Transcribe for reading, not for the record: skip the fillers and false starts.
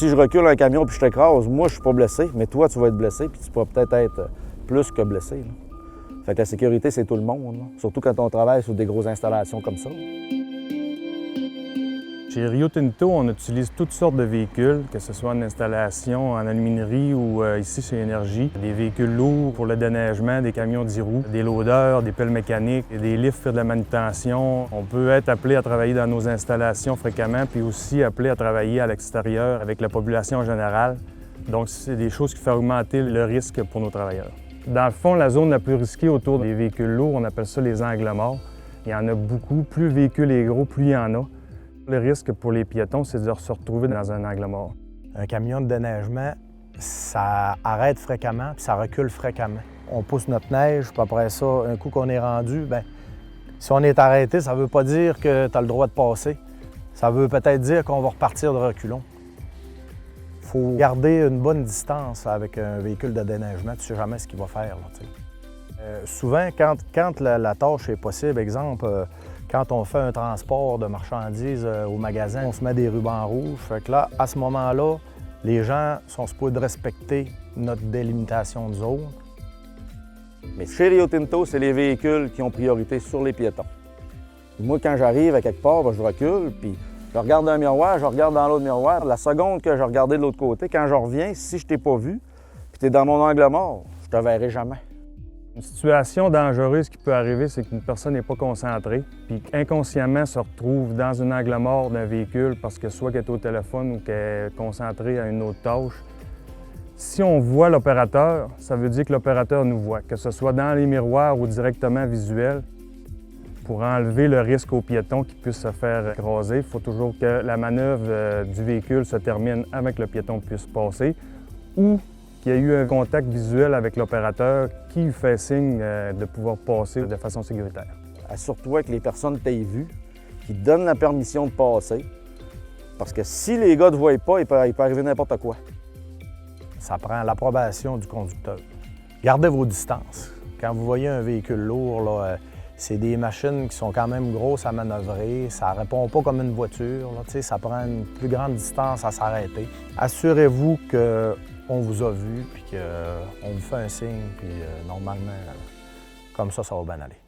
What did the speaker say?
Si je recule un camion puis je t'écrase, moi, je suis pas blessé, mais toi, tu vas être blessé, puis tu peux peut-être être plus que blessé, là. Fait que la sécurité, c'est tout le monde, là. Surtout quand on travaille sur des grosses installations comme ça. Chez Rio Tinto, on utilise toutes sortes de véhicules, que ce soit en installation, en aluminerie ou ici chez Énergie. Des véhicules lourds pour le déneigement, des camions 10 roues, des loaders, des pelles mécaniques, des lifts pour faire de la manutention. On peut être appelé à travailler dans nos installations fréquemment, puis aussi appelé à travailler à l'extérieur avec la population en général. Donc, c'est des choses qui font augmenter le risque pour nos travailleurs. Dans le fond, la zone la plus risquée autour des véhicules lourds, on appelle ça les angles morts. Il y en a beaucoup. Plus le véhicule est gros, plus il y en a. Le risque pour les piétons, c'est de se retrouver dans un angle mort. Un camion de déneigement, ça arrête fréquemment puis ça recule fréquemment. On pousse notre neige, puis après ça, un coup qu'on est rendu, bien, si on est arrêté, ça ne veut pas dire que tu as le droit de passer. Ça veut peut-être dire qu'on va repartir de reculons. Il faut garder une bonne distance avec un véhicule de déneigement. Tu ne sais jamais ce qu'il va faire, là, souvent, quand la tâche est possible, exemple, quand on fait un transport de marchandises au magasin, on se met des rubans rouges. Fait que là, à ce moment-là, les gens sont supposés de respecter notre délimitation de zone. Mais chez Rio Tinto, c'est les véhicules qui ont priorité sur les piétons. Moi, quand j'arrive à quelque part, je recule, puis je regarde dans un miroir, je regarde dans l'autre miroir. La seconde que je regardais de l'autre côté, quand je reviens, si je t'ai pas vu, puis tu es dans mon angle mort, je te verrai jamais. Une situation dangereuse qui peut arriver, c'est qu'une personne n'est pas concentrée, puis inconsciemment se retrouve dans un angle mort d'un véhicule parce que soit qu'elle est au téléphone ou qu'elle est concentrée à une autre tâche. Si on voit l'opérateur, ça veut dire que l'opérateur nous voit, que ce soit dans les miroirs ou directement visuel. Pour enlever le risque aux piétons qui puissent se faire écraser, il faut toujours que la manœuvre du véhicule se termine avant que le piéton puisse passer ou qu'il y ait eu un contact visuel avec l'opérateur qui lui fait signe de pouvoir passer de façon sécuritaire. Assure-toi que les personnes t'aient vu, qui te donnent la permission de passer, parce que si les gars ne te voient pas, il peut arriver n'importe quoi. Ça prend l'approbation du conducteur. Gardez vos distances. Quand vous voyez un véhicule lourd, là, c'est des machines qui sont quand même grosses à manœuvrer. Ça ne répond pas comme une voiture. Là, ça prend une plus grande distance à s'arrêter. Assurez-vous qu'on vous a vu, puis qu'on vous fait un signe, puis normalement, comme ça va bien aller.